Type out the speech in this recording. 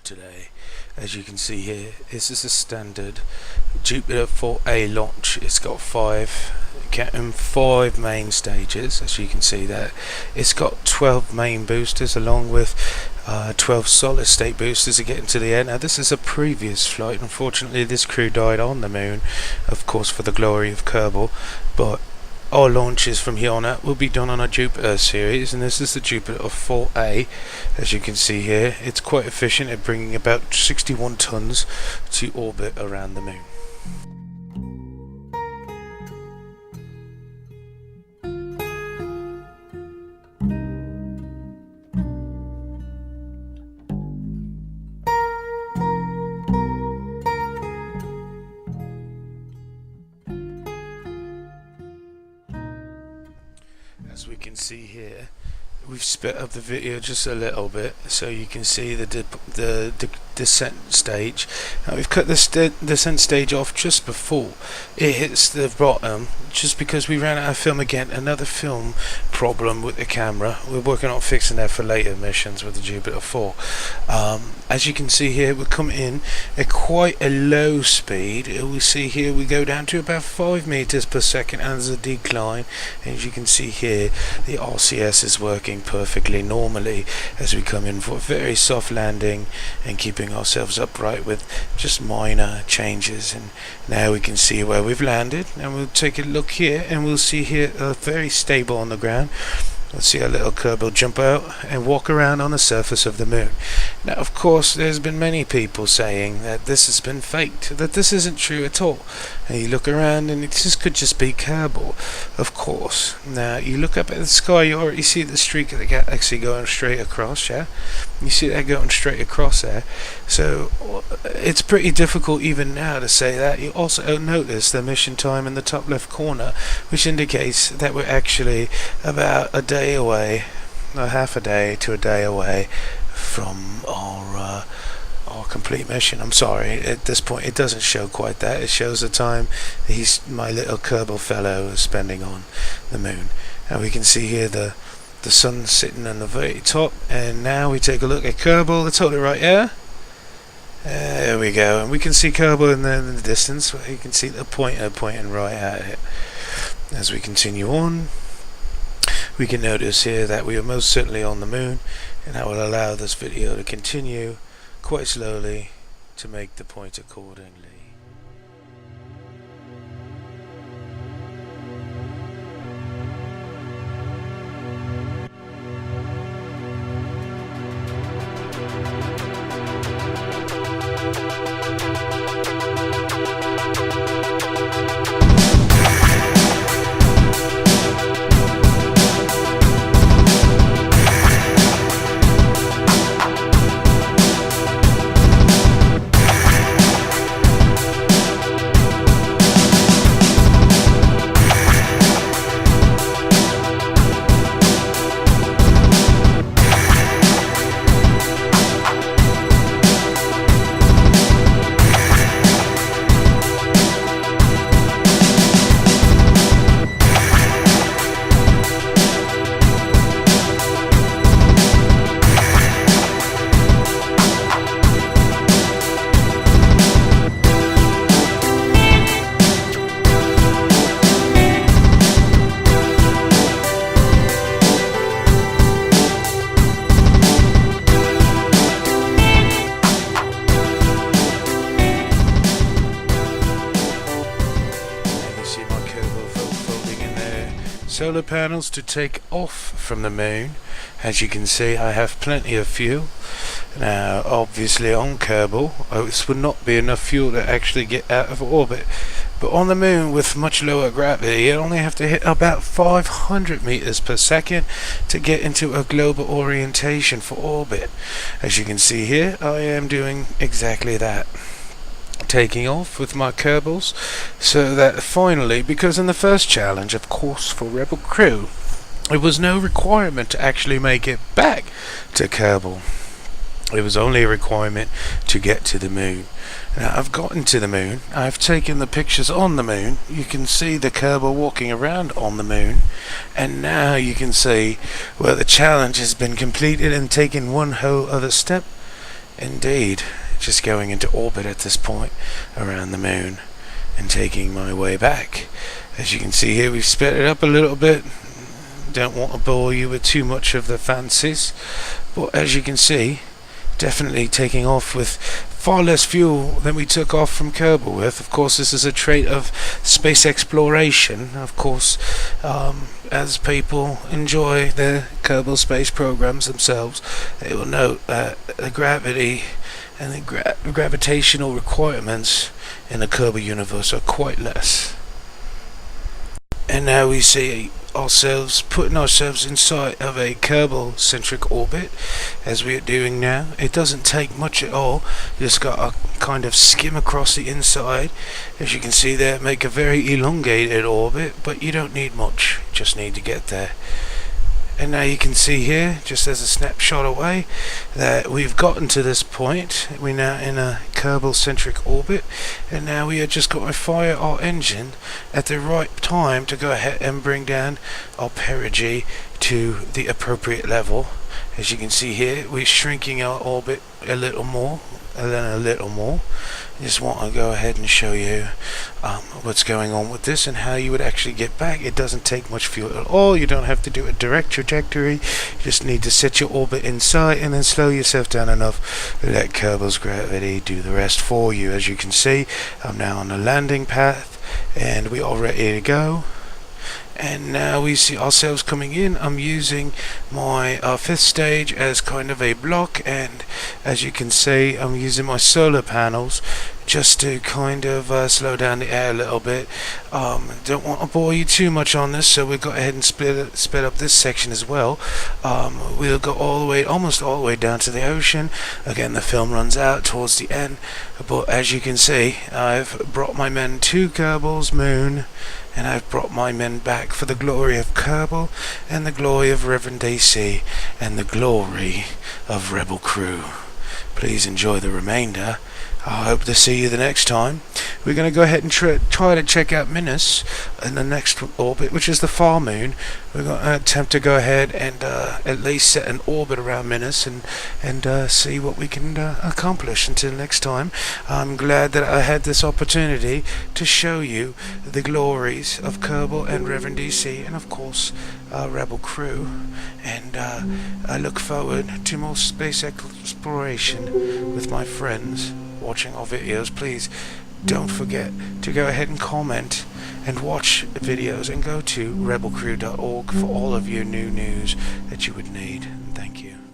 today. As you can see here, this is a standard Jupiter 4A launch. It's got five main stages, as you can see there. It's got 12 main boosters along with 12 solid state boosters to get into the air. Now this is a previous flight. Unfortunately this crew died on the moon, of course for the glory of Kerbal, but all launches from here on out will be done on a Jupiter series, and this is the Jupiter 4A. As you can see here, it's quite efficient at bringing about 61 tons to orbit around the moon. As we can see here, we've sped up the video just a little bit so you can see the descent stage. Now we've cut the descent stage off just before it hits the bottom, just because we ran out of film again. Another film problem with the camera. We're working on fixing that for later missions with the Jupiter 4. As you can see here, we're coming in at quite a low speed. We see here we go down to about 5 meters per second as a decline. As you can see here, the RCS is working perfectly normally as we come in for a very soft landing and keeping ourselves upright with just minor changes. And now we can see where we've landed, and we'll take a look here and we'll see here very stable on the ground. Let's see a little Kerbal jump out and walk around on the surface of the moon. Now of course there's been many people saying that this has been faked, that this isn't true at all. And you look around and this could just be Kerbal, of course. Now you look up at the sky, you already see the streak of the galaxy going straight across, yeah? You see that going straight across there. So it's pretty difficult even now to say that. You also notice the mission time in the top left corner, which indicates that we're actually about a day away, or half a day to a day away from our complete mission. I'm sorry, at this point it doesn't show quite that. It shows the time my little Kerbal fellow is spending on the moon. And we can see here the sun sitting on the very top, and now we take a look at Kerbal. Let's hold it right here. There we go, and we can see Kerbal in the distance. You can see the pointer pointing right at it. As we continue on, we can notice here that we are most certainly on the moon, and that will allow this video to continue quite slowly to make the point accordingly. Solar panels to take off from the moon. As you can see, I have plenty of fuel. Now obviously on Kerbal this would not be enough fuel to actually get out of orbit, but on the moon with much lower gravity you only have to hit about 500 meters per second to get into a global orientation for orbit. As you can see here, I am doing exactly that, taking off with my Kerbals, so that finally, because in the first challenge, of course, for Rebel crew, it was no requirement to actually make it back to Kerbal. It was only a requirement to get to the moon. Now I've gotten to the moon, I've taken the pictures on the moon, you can see the Kerbal walking around on the moon, and now you can see where the challenge has been completed and taken one whole other step Indeed, just going into orbit at this point around the moon and taking my way back. As you can see here, we've sped it up a little bit. Don't want to bore you with too much of the fancies, but as you can see, definitely taking off with far less fuel than we took off from Kerbal with. Of course, this is a trait of space exploration. Of course, as people enjoy their Kerbal space programs themselves, they will note that the gravity and the gravitational requirements in the Kerbal universe are quite less. And now we see putting ourselves inside of a Kerbal centric orbit, as we are doing now. It doesn't take much at all. You just got to kind of skim across the inside, as you can see there, make a very elongated orbit, but you don't need much, you just need to get there. And now you can see here, just as a snapshot away, that we've gotten to this point. We're now in a Kerbal-centric orbit, and now we are just going to fire our engine at the right time to go ahead and bring down our perigee to the appropriate level. As you can see here, we're shrinking our orbit a little more, and then a little more. I just want to go ahead and show you what's going on with this and how you would actually get back. It doesn't take much fuel at all. You don't have to do a direct trajectory. You just need to set your orbit inside and then slow yourself down enough to let Kerbal's gravity do the rest for you. As you can see, I'm now on the landing path and we are ready to go. And now we see ourselves coming in. I'm using my fifth stage as kind of a block, and as you can see, I'm using my solar panels just to kind of slow down the air a little bit. Don't want to bore you too much on this, so we'll go ahead and sped up this section as well. We'll go almost all the way down to the ocean. Again, the film runs out towards the end, but as you can see, I've brought my men to Kerbal's moon, and I've brought my men back for the glory of Kerbal, and the glory of ReverendDC, and the glory of Rebel crew. Please enjoy the remainder. I hope to see you the next time. We're going to go ahead and try to check out Minos in the next orbit, which is the far moon. We're going to attempt to go ahead and at least set an orbit around Minos and see what we can accomplish. Until next time, I'm glad that I had this opportunity to show you the glories of Kerbal and ReverendDC, and of course Rebel crew. And I look forward to more space exploration with my friends watching our videos. Please don't forget to go ahead and comment and watch videos, and go to rebelcrew.org for all of your new news that you would need. Thank you.